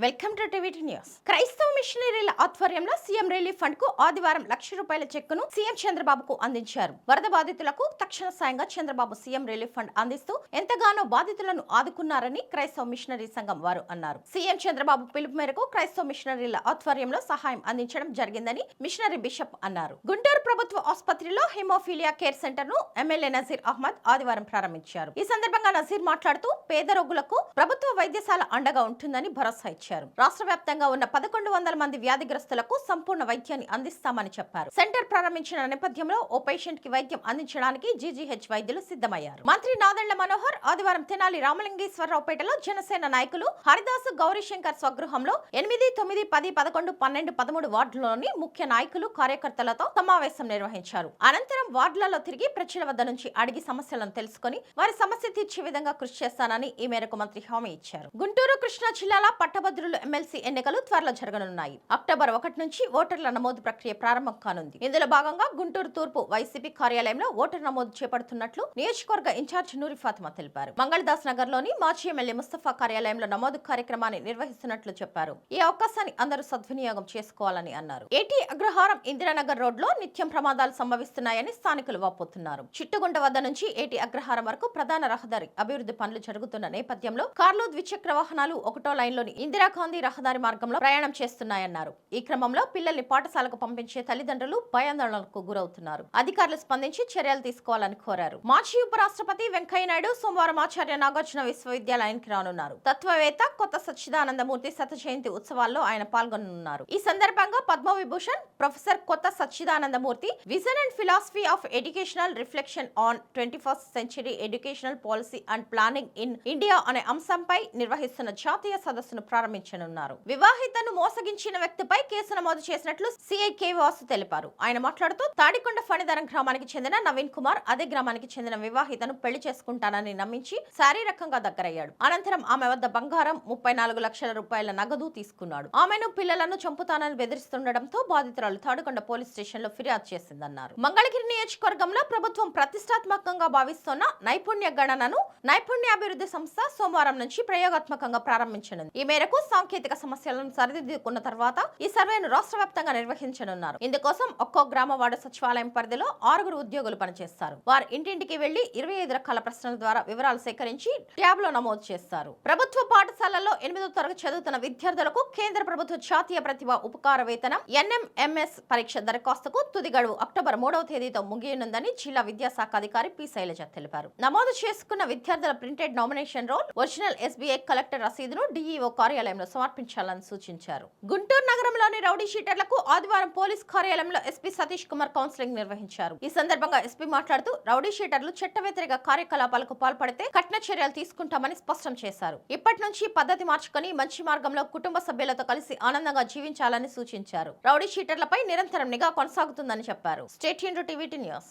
Welcome to TV news. క్రైస్తవ మిషనరీల ఆధ్వర్యంలో CM relief fund కు ఆదివారం ₹1,00,000 చెక్కును సీఎం చంద్రబాబుకు అందించారు. వరద బాధితులకు తక్షణ సాయంగా చంద్రబాబు సీఎం రిలీఫ్ ఫండ్ అందిస్తూ ఎంతగానో బాధితులను ఆదుకున్నారని క్రైస్తవ మిషనరీ సంఘం వారు అన్నారు. సీఎం చంద్రబాబు పిలుపు మేరకు క్రైస్తవ మిషనరీల ఆధ్వర్యంలో సహాయం అందించడం జరిగిందని మిషనరీ బిషప్ అన్నారు. గుంటూరు ప్రభుత్వ ఆసుపత్రిలో హిమోఫీలియా కేర్ సెంటర్ ను ఎమ్మెల్యే నజీర్ అహ్మద్ ఆదివారం ప్రారంభించారు. ఈ సందర్భంగా నజీర్ మాట్లాడుతూ పేద రోగులకు ప్రభుత్వ వైద్యశాల అండగా ఉంటుందని భరోసా ఇచ్చారు. రాష్ట్ర వ్యాప్తంగా ఉన్న 1,100 మంది వ్యాధిగ్రస్తులకు సంపూర్ణ వైద్యాన్ని అందిస్తామని చెప్పారు. సెంటర్ ప్రారంభించిన నేపథ్యంలో ఓ పేషెంట్ కి వైద్యం అందించడానికి జీజీహెచ్ వైద్యులు సిద్ధమయ్యారు. మంత్రి నాదెళ్ల మనోహర్ ఆదివారం తెనాలి రామలింగేశ్వరరావుపేటలో జనసేన నాయకులు హరిదాసు గౌరీశంకర్ స్వగృహంలో 8, 9, 10, 11, 12, 13 వార్డుల్లోని ముఖ్య నాయకులు కార్యకర్తలతో సమావేశం నిర్వహించారు. అనంతరం వార్డులలో తిరిగి ప్రజల వద్ద నుంచి అడిగి సమస్యలను తెలుసుకుని వారి సమస్య తీర్చే విధంగా కృషి చేస్తానని ఈ మేరకు మంత్రి హామీ ఇచ్చారు. గుంటూరు కృష్ణా జిల్లాల పట్టభద్రులు ఎమ్మెల్సీ ఎన్నికలు త్వరలో జరగనున్నాయి. అక్టోబర్ 1 నుంచి ఓటర్ల నమోదు ప్రక్రియ ప్రారంభం కానుంది. ఇందులో భాగంగా గుంటూరు తూర్పు వైసీపీ కార్యాలయంలో ఓటర్ నమోదు చేపడుతున్నట్లు నియోజకవర్గ ఇన్ఛార్జ్ నూరి ఫాతిమా తెలిపారు. మంగళదాస్ నగర్ లోని మాజీ ఎమ్మెల్యే ముస్తఫా కార్యాలయంలో నమోదు కార్యక్రమాన్ని నిర్వహిస్తున్నట్లు చెప్పారు. ఈ అవకాశాన్ని అందరూ సద్వినియోగం చేసుకోవాలని అన్నారు. ఏటీ అగ్రహారం ఇందిరానగర్ రోడ్ లో నిత్యం ప్రమాదాలు సంభవిస్తున్నాయని స్థానికులు వాపోతున్నారు. చిట్టుగుంట వద్ద నుంచి ఏటీ అగ్రహారం వరకు ప్రధాన రహదారి అభివృద్ధి పనులు జరుగుతున్న నేపథ్యంలో కార్లు, ద్విచక్ర వాహనాలు ఒకటో లైన్లోని ఇందిరాగాంధీ రహదారి మార్గంలో ప్రయాణం చేస్తున్నాయన్నారు. ఈ క్రమంలో పిల్లల్ని పాఠశాలకు పంపించే తల్లిదండ్రులు భయాందోళనకు గురవుతున్నారు. అధికారులు స్పందించి చర్యలు తీసుకోవాలని కోరారు. మాజీ ఉపరాష్ట్రపతి వెంకయ్యనాయుడు సోమవారం ఆచార్య నాగార్జున విశ్వవిద్యాలయానికి రానున్నారు. తత్వవేత్త కొత్త సచ్చిదానందమూర్తి శత జయంతి ఉత్సవాల్లో ఆయన పాల్గొననున్నారు. ఈ సందర్భంగా పద్మవిభూషణ్ ప్రొఫెసర్ కొత్త Sachidananda Murthy vision and philosophy of educational reflection on 21st century educational policy and planning in India అనే అంశంపై నిర్వహిస్తున్న జాతీయ సదస్సును ప్రారంభించనున్నారు. వివాహితను మోసగించిన వ్యక్తిపై కేసు నమోదు చేసినట్లు సిఐ కె వాసు తెలిపారు. ఆయన మాట్లాడుతూ తాడికొండ ఫణిధరం గ్రామానికి చెందిన నవీన్ కుమార్ అదే గ్రామానికి చెందిన వివాహితను పెళ్లి చేసుకుంటానని నమ్మించి శారీరకంగా దగ్గరయ్యాడు. అనంతరం ఆమె వద్ద బంగారం 34 లక్షల రూపాయల నగదు తీసుకున్నాడు. ఆమెను పిల్లలను చంపుతానని బెదిరిస్తుండటంతో బాధితురాలు తాడికొండ పోలీస్ స్టేషన్ లో ఫిర్యాదు చేసిందన్నారు. మంగళగిరి నియోజకవర్గంలో ప్రభుత్వం ప్రతిష్టాత్మకంగా భావిస్తున్న నైపుణ్య గణనను నైపుణ్యాభివృద్ధి సంస్థ సోమవారం నుంచి ప్రయోగాత్మకంగా ప్రారంభించనుంది. ఈ మేరకు సాంకేతిక సమస్యలను సరిదిద్దుకున్న తర్వాత ఈ సర్వేను రాష్ట్ర వ్యాప్తంగా నిర్వహించనున్నారు. ఇందుకోసం ఒక్కో గ్రామ వార్డు సచివాలయం పరిధిలో 6 ఉద్యోగులు పనిచేస్తారు. వారు ఇంటింటికి వెళ్లి 25 రకాల ప్రశ్నల ద్వారా వివరాలు సేకరించి ట్యాబ్ లో నమోదు చేస్తారు. ప్రభుత్వ పాఠశాలల్లో 8వ తరగతి చదువుతున్న విద్యార్థులకు కేంద్ర ప్రభుత్వ జాతీయ ప్రతిభ ఉపకార వేతనం NMMS పరీక్ష దరఖాస్తుకు తుది గడువు అక్టోబర్ 3వ తేదీతో ముగియనుందని జిల్లా విద్యాశాఖ అధికారి పి శైలజ తెలిపారు. నమోదు చేసుకున్న విద్యార్థుల printed nomination roll, original SBI collector రసీదును DEO కార్యాలయంలో సమర్పించాలని సూచించారు. గుంటూరు నగరంలోని రౌడీ షీటర్లకు ఆదివారం పోలీస్ కార్యాలయంలో ఎస్పీ సతీష్ కుమార్ కౌన్సిలింగ్ నిర్వహించారు. ఈ సందర్భంగా ఎస్పీ మాట్లాడుతూ రౌడీ షీటర్లు చట్ట వ్యతిరేక కార్యకలాపాలకు పాల్పడితే కఠిన చర్యలు తీసుకుంటామని స్పష్టం చేశారు. ఇప్పటి నుంచి పద్ధతి మార్చుకొని మంచి మార్గంలో కుటుంబ సభ్యులతో కలిసి ఆనందంగా జీవించాలని సూచించారు. రౌడీ షీటర్లపై నిరంతరం నిఘా కొనసాగుతుందని చెప్పారు. Stay tuned to TV news.